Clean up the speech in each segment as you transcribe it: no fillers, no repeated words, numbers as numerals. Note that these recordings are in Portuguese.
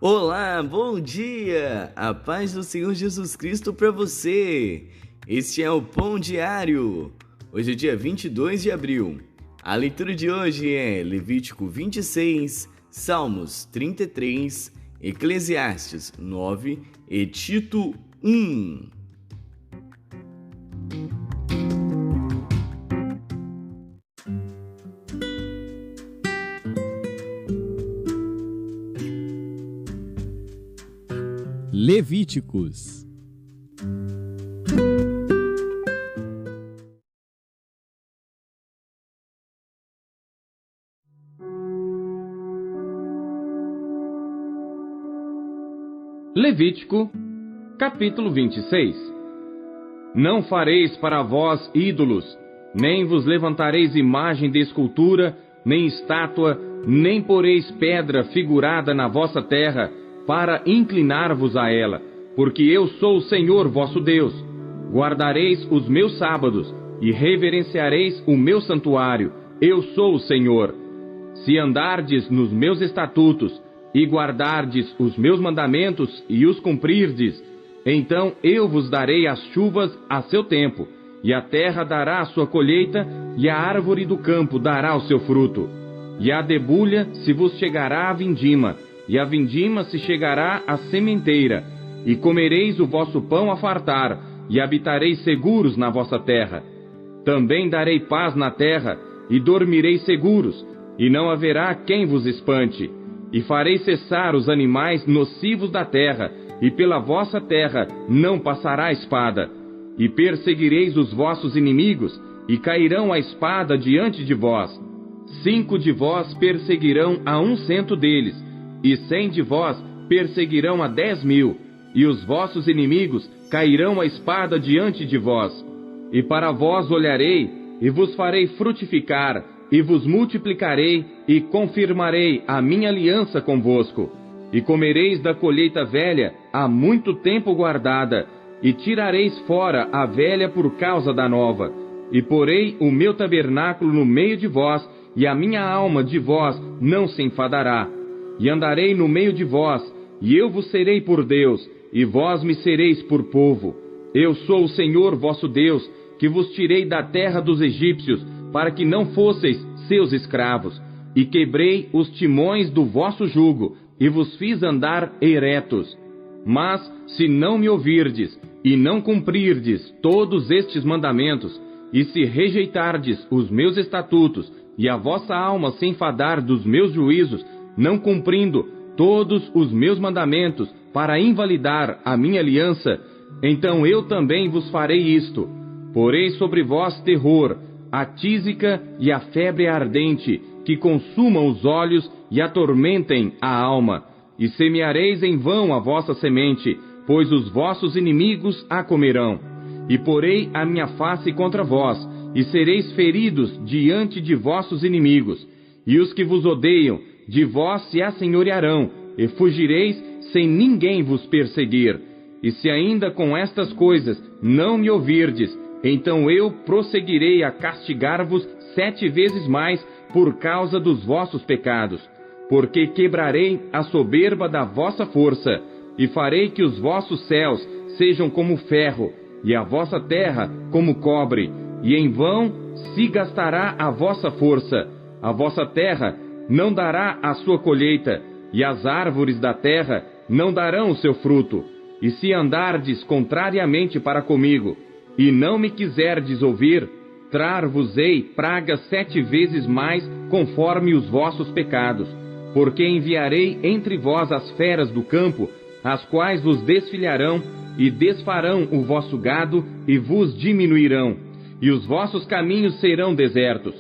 Olá, bom dia! A paz do Senhor Jesus Cristo para você! Este é o Pão Diário. Hoje é dia 22 de abril. A leitura de hoje é Levítico 26, Salmos 33, Eclesiastes 9 e Tito 1. Levíticos. Levítico, capítulo 26. Não fareis para vós ídolos, nem vos levantareis imagem de escultura, nem estátua, nem poreis pedra figurada na vossa terra, para inclinar-vos a ela, porque eu sou o Senhor vosso Deus. Guardareis os meus sábados, e reverenciareis o meu santuário, eu sou o Senhor. Se andardes nos meus estatutos, e guardardes os meus mandamentos, e os cumprirdes, então eu vos darei as chuvas a seu tempo, e a terra dará a sua colheita, e a árvore do campo dará o seu fruto. E a debulha se vos chegará a vindima, e a vindima se chegará à sementeira, e comereis o vosso pão a fartar, e habitareis seguros na vossa terra. Também darei paz na terra, e dormireis seguros, e não haverá quem vos espante. E farei cessar os animais nocivos da terra, e pela vossa terra não passará a espada. E perseguireis os vossos inimigos, e cairão a espada diante de vós. 5 de vós perseguirão a 100 deles, e 100 de vós perseguirão a 10.000, e os vossos inimigos cairão a espada diante de vós. E para vós olharei, e vos farei frutificar, e vos multiplicarei, e confirmarei a minha aliança convosco. E comereis da colheita velha, há muito tempo guardada, e tirareis fora a velha por causa da nova. E porei o meu tabernáculo no meio de vós, e a minha alma de vós não se enfadará. E andarei no meio de vós, e eu vos serei por Deus, e vós me sereis por povo. Eu sou o Senhor vosso Deus, que vos tirei da terra dos egípcios, para que não fosseis seus escravos, e quebrei os timões do vosso jugo, e vos fiz andar eretos. Mas, se não me ouvirdes, e não cumprirdes todos estes mandamentos, e se rejeitardes os meus estatutos, e a vossa alma se enfadar dos meus juízos, não cumprindo todos os meus mandamentos para invalidar a minha aliança, então eu também vos farei isto. Porei sobre vós terror, a tísica e a febre ardente, que consumam os olhos e atormentem a alma. E semeareis em vão a vossa semente, pois os vossos inimigos a comerão. E porei a minha face contra vós, e sereis feridos diante de vossos inimigos. E os que vos odeiam, de vós se assenhorearão, e fugireis sem ninguém vos perseguir. E se ainda com estas coisas não me ouvirdes, então eu prosseguirei a castigar-vos 7 vezes mais por causa dos vossos pecados. Porque quebrarei a soberba da vossa força, e farei que os vossos céus sejam como ferro, e a vossa terra como cobre, e em vão se gastará a vossa força. A vossa terra não dará a sua colheita, e as árvores da terra não darão o seu fruto. E se andardes contrariamente para comigo, e não me quiserdes ouvir, trar-vos-ei pragas 7 vezes mais conforme os vossos pecados. Porque enviarei entre vós as feras do campo, as quais vos desfilharão, e desfarão o vosso gado, e vos diminuirão, e os vossos caminhos serão desertos.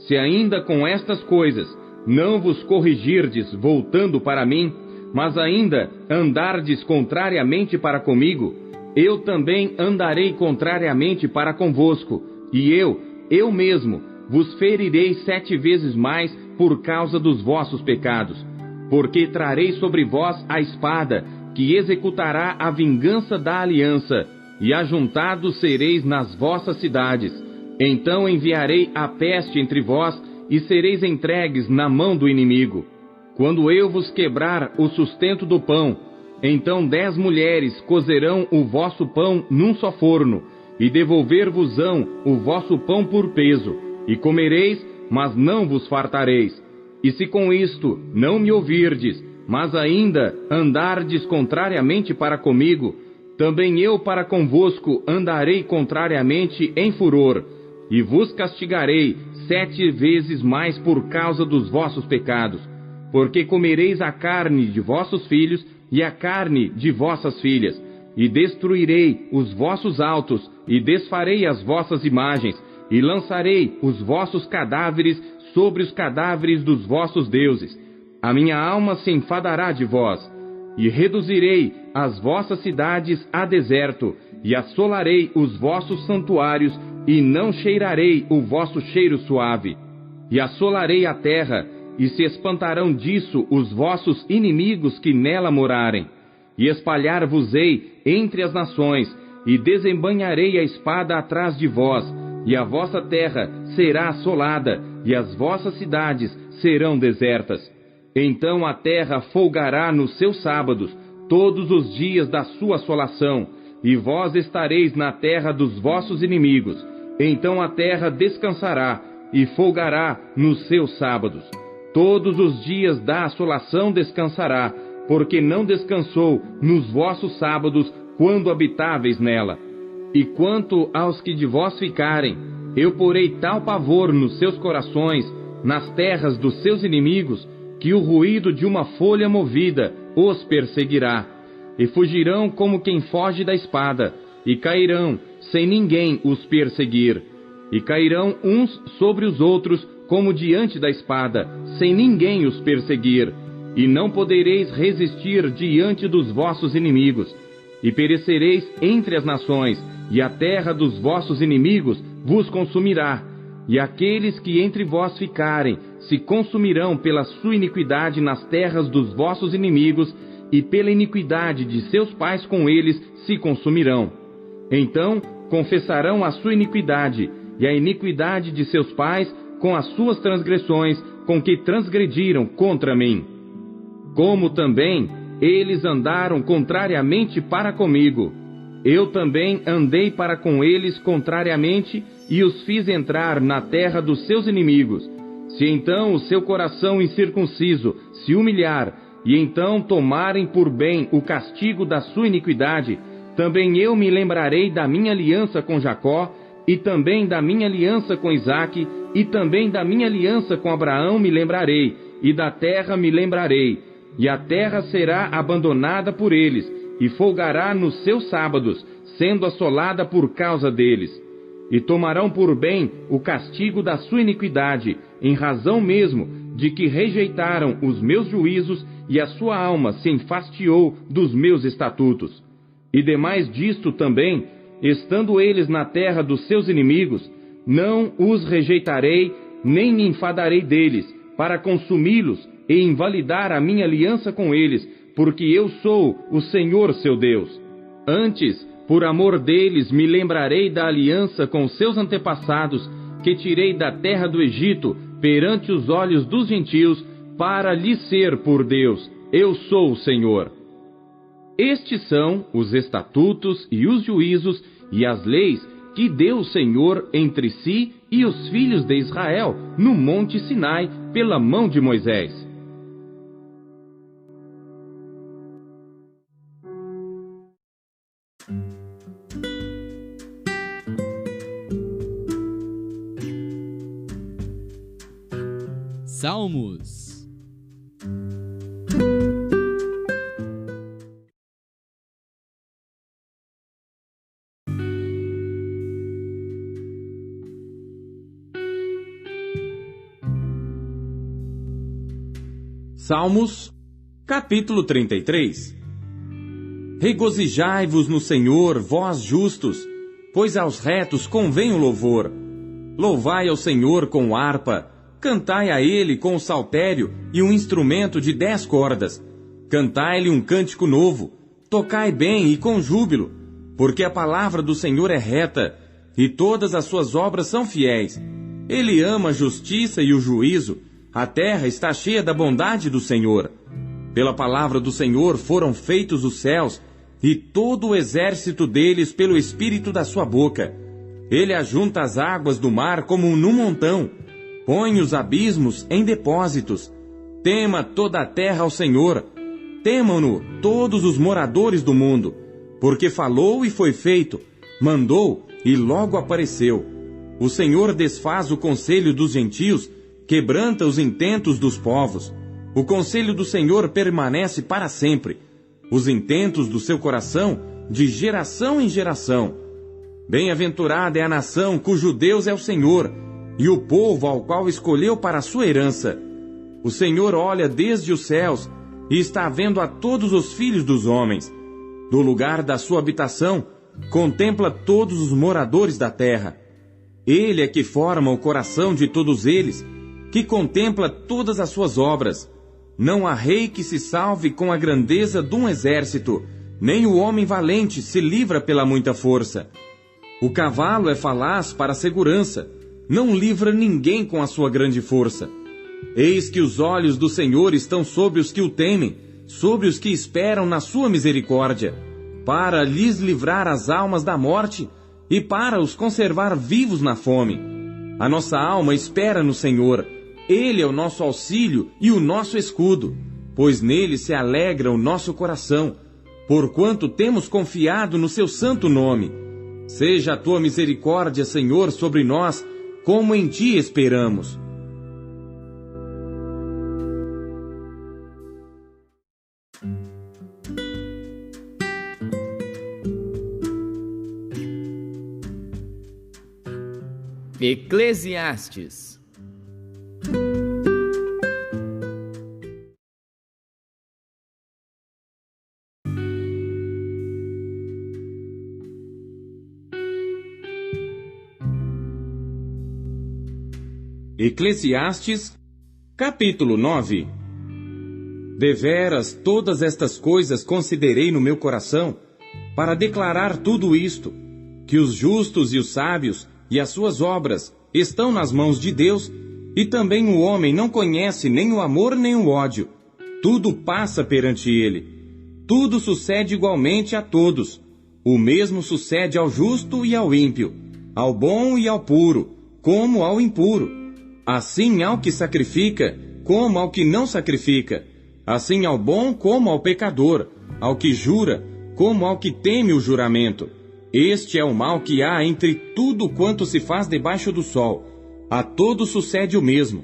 Se ainda com estas coisas não vos corrigirdes voltando para mim, mas ainda andardes contrariamente para comigo, eu também andarei contrariamente para convosco, e eu mesmo, vos ferirei 7 vezes mais por causa dos vossos pecados. Porque trarei sobre vós a espada, que executará a vingança da aliança, e ajuntados sereis nas vossas cidades. Então enviarei a peste entre vós, e sereis entregues na mão do inimigo. Quando eu vos quebrar o sustento do pão, então 10 mulheres cozerão o vosso pão num só forno, e devolver-vos-ão o vosso pão por peso, e comereis, mas não vos fartareis. E se com isto não me ouvirdes, mas ainda andardes contrariamente para comigo, também eu para convosco andarei contrariamente em furor, e vos castigarei 7 vezes mais por causa dos vossos pecados, porque comereis a carne de vossos filhos e a carne de vossas filhas, e destruirei os vossos altos, e desfarei as vossas imagens, e lançarei os vossos cadáveres sobre os cadáveres dos vossos deuses. A minha alma se enfadará de vós, e reduzirei as vossas cidades a deserto, e assolarei os vossos santuários, e não cheirarei o vosso cheiro suave. E assolarei a terra, e se espantarão disso os vossos inimigos que nela morarem. E espalhar-vos-ei entre as nações, e desembainharei a espada atrás de vós, e a vossa terra será assolada, e as vossas cidades serão desertas. Então a terra folgará nos seus sábados, todos os dias da sua assolação, e vós estareis na terra dos vossos inimigos. Então a terra descansará, e folgará nos seus sábados. Todos os dias da assolação descansará, porque não descansou nos vossos sábados, quando habitáveis nela. E quanto aos que de vós ficarem, eu porei tal pavor nos seus corações, nas terras dos seus inimigos, que o ruído de uma folha movida os perseguirá. E fugirão como quem foge da espada, e cairão, sem ninguém os perseguir. E cairão uns sobre os outros, como diante da espada, sem ninguém os perseguir. E não podereis resistir diante dos vossos inimigos. E perecereis entre as nações, e a terra dos vossos inimigos vos consumirá. E aqueles que entre vós ficarem se consumirão pela sua iniquidade nas terras dos vossos inimigos, e pela iniquidade de seus pais com eles se consumirão. Então confessarão a sua iniquidade, e a iniquidade de seus pais com as suas transgressões, com que transgrediram contra mim. Como também eles andaram contrariamente para comigo, eu também andei para com eles contrariamente, e os fiz entrar na terra dos seus inimigos. Se então o seu coração incircunciso se humilhar, e então tomarem por bem o castigo da sua iniquidade, também eu me lembrarei da minha aliança com Jacó, e também da minha aliança com Isaque, e também da minha aliança com Abraão me lembrarei, e da terra me lembrarei. E a terra será abandonada por eles, e folgará nos seus sábados, sendo assolada por causa deles. E tomarão por bem o castigo da sua iniquidade, em razão mesmo de que rejeitaram os meus juízos, e a sua alma se enfastiou dos meus estatutos. E demais disto também, estando eles na terra dos seus inimigos, não os rejeitarei, nem me enfadarei deles, para consumi-los e invalidar a minha aliança com eles, porque eu sou o Senhor seu Deus. Antes, por amor deles, me lembrarei da aliança com seus antepassados, que tirei da terra do Egito, perante os olhos dos gentios, para lhes ser por Deus. Eu sou o Senhor. Estes são os estatutos e os juízos e as leis que deu o Senhor entre si e os filhos de Israel no monte Sinai pela mão de Moisés. Salmos. Salmos, capítulo 33. Regozijai-vos no Senhor, vós justos, pois aos retos convém o louvor. Louvai ao Senhor com harpa, cantai a Ele com o saltério e um instrumento de 10 cordas. Cantai-lhe um cântico novo, tocai bem e com júbilo, porque a palavra do Senhor é reta, e todas as suas obras são fiéis. Ele ama a justiça e o juízo, A terra está cheia da bondade do Senhor. Pela palavra do Senhor foram feitos os céus, e todo o exército deles pelo espírito da sua boca. Ele ajunta as águas do mar como num montão, põe os abismos em depósitos. Tema toda a terra ao Senhor, temam-no todos os moradores do mundo, porque falou e foi feito, mandou e logo apareceu. O Senhor desfaz o conselho dos gentios, quebranta os intentos dos povos. O conselho do Senhor permanece para sempre, os intentos do seu coração de geração em geração. Bem-aventurada é a nação cujo Deus é o Senhor, e o povo ao qual escolheu para a sua herança. O Senhor olha desde os céus e está vendo a todos os filhos dos homens. Do lugar da sua habitação, contempla todos os moradores da terra. Ele é que forma o coração de todos eles, que contempla todas as suas obras. Não há rei que se salve com a grandeza de um exército, nem o homem valente se livra pela muita força. O cavalo é falaz para a segurança, não livra ninguém com a sua grande força. Eis que os olhos do Senhor estão sobre os que o temem, sobre os que esperam na sua misericórdia, para lhes livrar as almas da morte e para os conservar vivos na fome. A nossa alma espera no Senhor. Ele é o nosso auxílio e o nosso escudo, pois nele se alegra o nosso coração, porquanto temos confiado no seu santo nome. Seja a tua misericórdia, Senhor, sobre nós, como em ti esperamos. Eclesiastes. Eclesiastes, capítulo 9. Deveras todas estas coisas considerei no meu coração, para declarar tudo isto, que os justos e os sábios e as suas obras estão nas mãos de Deus, e também o homem não conhece nem o amor nem o ódio. Tudo passa perante ele. Tudo sucede igualmente a todos. O mesmo sucede ao justo e ao ímpio, ao bom e ao puro, como ao impuro. Assim ao que sacrifica, como ao que não sacrifica. Assim ao bom como ao pecador, ao que jura, como ao que teme o juramento. Este é o mal que há entre tudo quanto se faz debaixo do sol. A todos sucede o mesmo,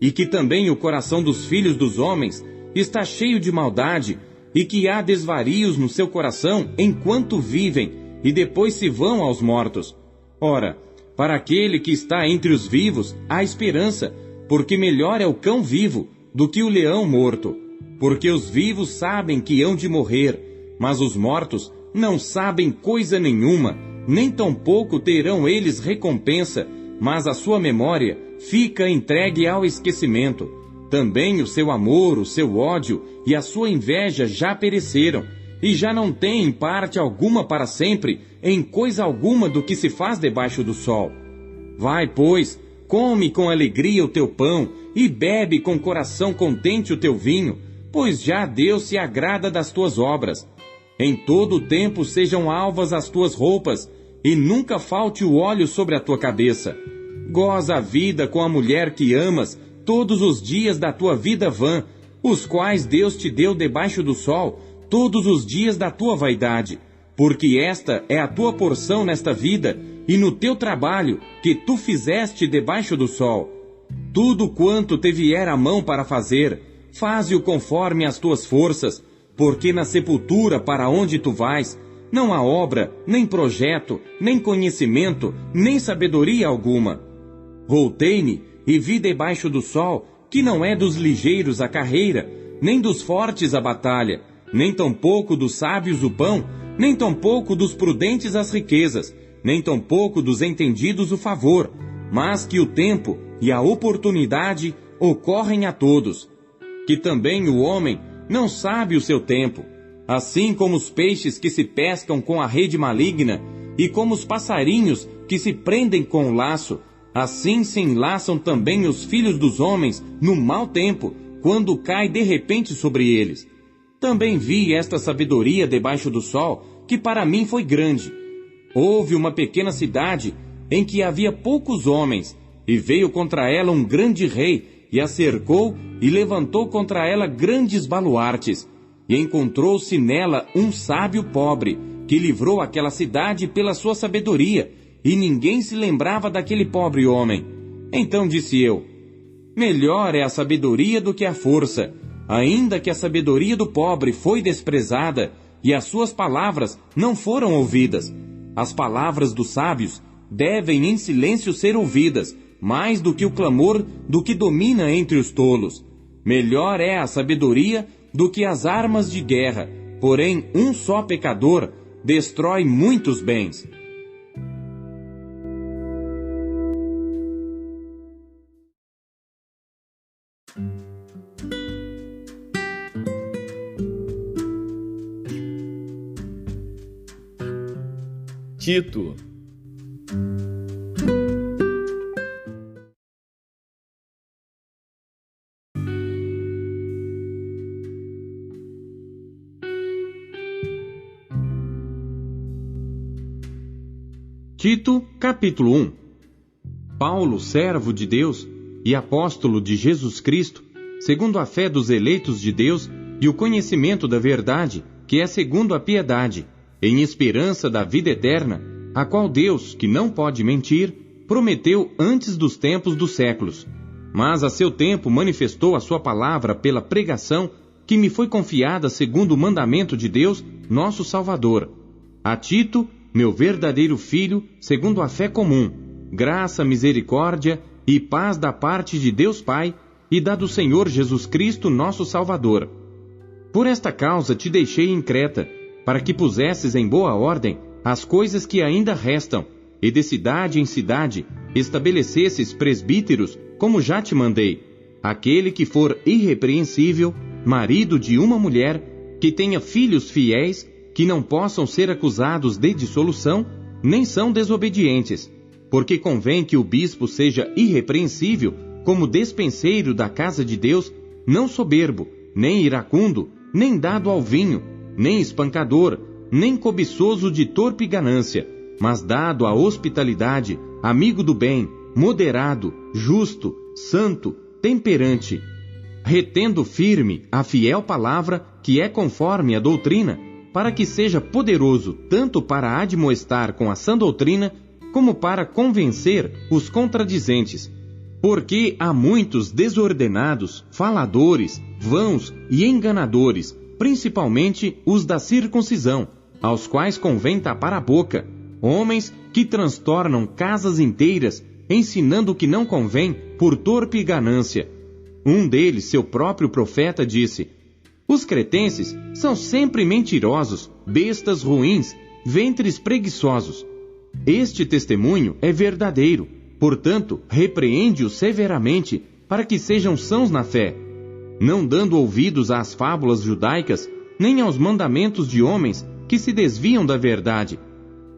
e que também o coração dos filhos dos homens está cheio de maldade, e que há desvarios no seu coração enquanto vivem, e depois se vão aos mortos. Ora, para aquele que está entre os vivos há esperança, porque melhor é o cão vivo do que o leão morto. Porque os vivos sabem que hão de morrer, mas os mortos não sabem coisa nenhuma, nem tampouco terão eles recompensa, mas a sua memória fica entregue ao esquecimento. Também o seu amor, o seu ódio e a sua inveja já pereceram, e já não têm parte alguma para sempre em coisa alguma do que se faz debaixo do sol. Vai, pois, come com alegria o teu pão, e bebe com coração contente o teu vinho, pois já Deus se agrada das tuas obras. Em todo o tempo sejam alvas as tuas roupas, e nunca falte o óleo sobre a tua cabeça. Goza a vida com a mulher que amas todos os dias da tua vida vã, os quais Deus te deu debaixo do sol, todos os dias da tua vaidade, porque esta é a tua porção nesta vida, e no teu trabalho que tu fizeste debaixo do sol. Tudo quanto te vier a mão para fazer, faze-o conforme as tuas forças, porque na sepultura para onde tu vais, não há obra, nem projeto, nem conhecimento, nem sabedoria alguma. Voltei-me e vi debaixo do sol que não é dos ligeiros a carreira, nem dos fortes a batalha, nem tampouco dos sábios o pão, nem tampouco dos prudentes as riquezas, nem tampouco dos entendidos o favor, mas que o tempo e a oportunidade ocorrem a todos. Que também o homem não sabe o seu tempo, assim como os peixes que se pescam com a rede maligna, e como os passarinhos que se prendem com o laço, assim se enlaçam também os filhos dos homens no mau tempo, quando cai de repente sobre eles. Também vi esta sabedoria debaixo do sol, que para mim foi grande. Houve uma pequena cidade em que havia poucos homens, e veio contra ela um grande rei, e a cercou e levantou contra ela grandes baluartes. E encontrou-se nela um sábio pobre, que livrou aquela cidade pela sua sabedoria, e ninguém se lembrava daquele pobre homem. Então disse eu: melhor é a sabedoria do que a força, ainda que a sabedoria do pobre foi desprezada, e as suas palavras não foram ouvidas. As palavras dos sábios devem em silêncio ser ouvidas, mais do que o clamor do que domina entre os tolos. Melhor é a sabedoria do que as armas de guerra, porém um só pecador destrói muitos bens. Tito. Tito, capítulo 1. Paulo, servo de Deus e apóstolo de Jesus Cristo, segundo a fé dos eleitos de Deus e o conhecimento da verdade, que é segundo a piedade, em esperança da vida eterna, a qual Deus, que não pode mentir, prometeu antes dos tempos dos séculos, mas a seu tempo manifestou a sua palavra pela pregação que me foi confiada segundo o mandamento de Deus, nosso Salvador. A Tito, meu verdadeiro filho, segundo a fé comum, graça, misericórdia e paz da parte de Deus Pai e da do Senhor Jesus Cristo, nosso Salvador. Por esta causa te deixei em Creta, para que pusesses em boa ordem as coisas que ainda restam, e de cidade em cidade estabelecesses presbíteros, como já te mandei, aquele que for irrepreensível, marido de uma mulher, que tenha filhos fiéis, que não possam ser acusados de dissolução, nem são desobedientes, porque convém que o bispo seja irrepreensível, como despenseiro da casa de Deus, não soberbo, nem iracundo, nem dado ao vinho, nem espancador, nem cobiçoso de torpe ganância, mas dado à hospitalidade, amigo do bem, moderado, justo, santo, temperante, retendo firme a fiel palavra que é conforme a doutrina, para que seja poderoso tanto para admoestar com a sã doutrina, como para convencer os contradizentes. Porque há muitos desordenados, faladores, vãos e enganadores, principalmente os da circuncisão, aos quais convém tapar a boca, homens que transtornam casas inteiras, ensinando o que não convém por torpe ganância. Um deles, seu próprio profeta, disse: os cretenses são sempre mentirosos, bestas ruins, ventres preguiçosos. Este testemunho é verdadeiro, portanto, repreende-os severamente, para que sejam sãos na fé, não dando ouvidos às fábulas judaicas, nem aos mandamentos de homens que se desviam da verdade.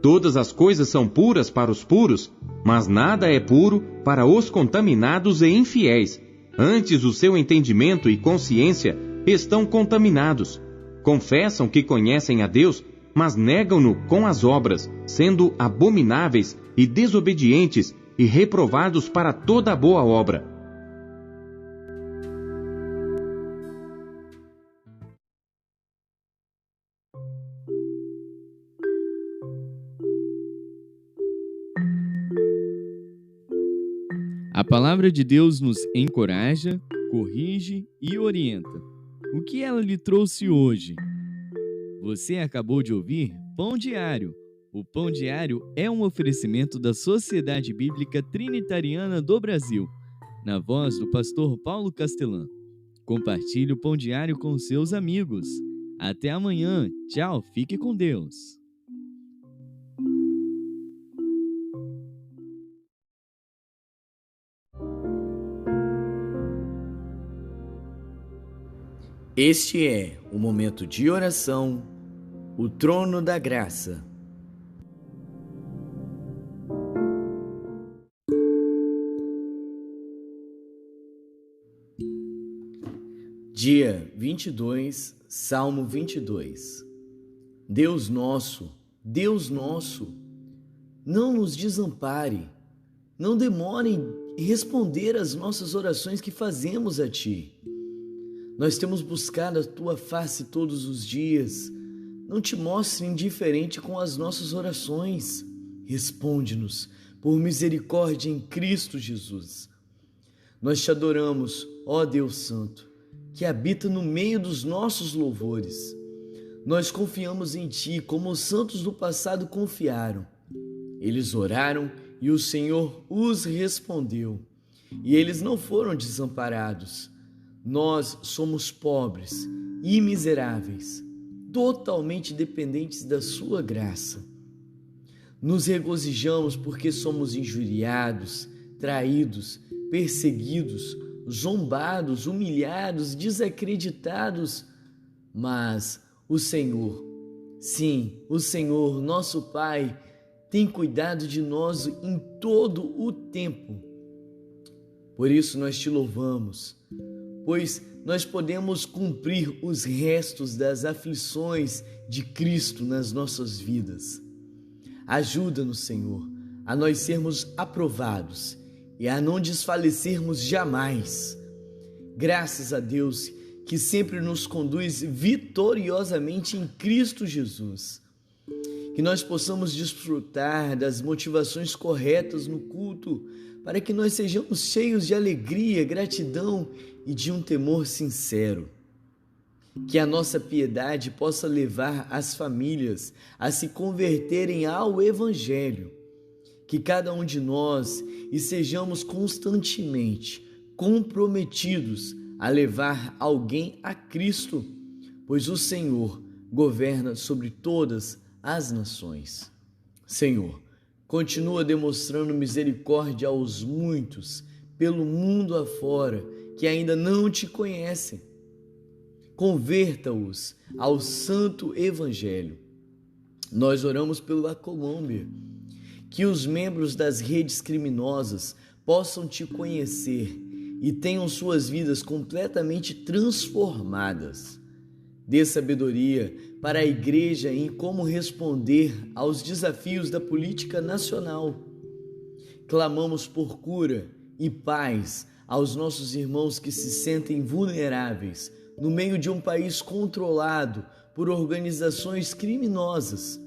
Todas as coisas são puras para os puros, mas nada é puro para os contaminados e infiéis. Antes o seu entendimento e consciência estão contaminados. Confessam que conhecem a Deus, mas negam-no com as obras, sendo abomináveis e desobedientes e reprovados para toda a boa obra. A palavra de Deus nos encoraja, corrige e orienta. O que ela lhe trouxe hoje? Você acabou de ouvir Pão Diário. O Pão Diário é um oferecimento da Sociedade Bíblica Trinitariana do Brasil, na voz do pastor Paulo Castelã. Compartilhe o Pão Diário com seus amigos. Até amanhã. Tchau, fique com Deus. Este é o momento de oração, o trono da graça. Dia 22, Salmo 22. Deus nosso, não nos desampare, não demore em responder às nossas orações que fazemos a Ti. Nós temos buscado a Tua face todos os dias. Não Te mostre indiferente com as nossas orações. Responde-nos por misericórdia em Cristo Jesus. Nós Te adoramos, ó Deus Santo, que habita no meio dos nossos louvores. Nós confiamos em Ti como os santos do passado confiaram. Eles oraram e o Senhor os respondeu. E eles não foram desamparados. Nós somos pobres e miseráveis, totalmente dependentes da Sua graça. Nos regozijamos porque somos injuriados, traídos, perseguidos, zombados, humilhados, desacreditados, mas o Senhor, sim, o Senhor, nosso Pai, tem cuidado de nós em todo o tempo. Por isso nós Te louvamos, pois nós podemos cumprir os restos das aflições de Cristo nas nossas vidas. Ajuda-nos, Senhor, a nós sermos aprovados e a não desfalecermos jamais. Graças a Deus que sempre nos conduz vitoriosamente em Cristo Jesus. Que nós possamos desfrutar das motivações corretas no culto, para que nós sejamos cheios de alegria, gratidão e de um temor sincero. Que a nossa piedade possa levar as famílias a se converterem ao Evangelho. Que cada um de nós estejamos constantemente comprometidos a levar alguém a Cristo, pois o Senhor governa sobre todas as nações. Senhor, continua demonstrando misericórdia aos muitos pelo mundo afora que ainda não Te conhecem. Converta-os ao Santo Evangelho. Nós oramos pela Colômbia, que os membros das redes criminosas possam Te conhecer e tenham suas vidas completamente transformadas. Dê sabedoria para a igreja em como responder aos desafios da política nacional. Clamamos por cura e paz aos nossos irmãos que se sentem vulneráveis no meio de um país controlado por organizações criminosas,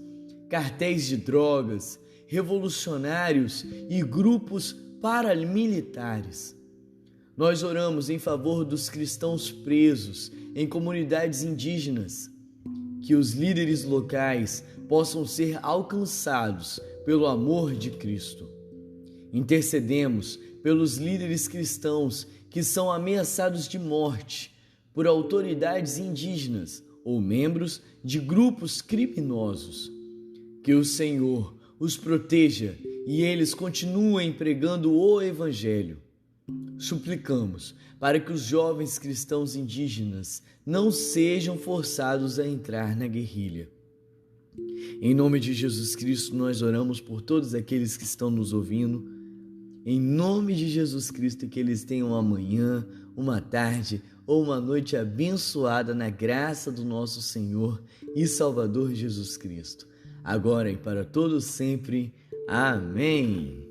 cartéis de drogas, revolucionários e grupos paramilitares. Nós oramos em favor dos cristãos presos em comunidades indígenas, que os líderes locais possam ser alcançados pelo amor de Cristo. Intercedemos pelos líderes cristãos que são ameaçados de morte por autoridades indígenas ou membros de grupos criminosos. Que o Senhor os proteja e eles continuem pregando o Evangelho. Suplicamos para que os jovens cristãos indígenas não sejam forçados a entrar na guerrilha. Em nome de Jesus Cristo, nós oramos por todos aqueles que estão nos ouvindo. Em nome de Jesus Cristo, que eles tenham uma manhã, uma tarde ou uma noite abençoada na graça do nosso Senhor e Salvador Jesus Cristo. Agora e para todos sempre. Amém.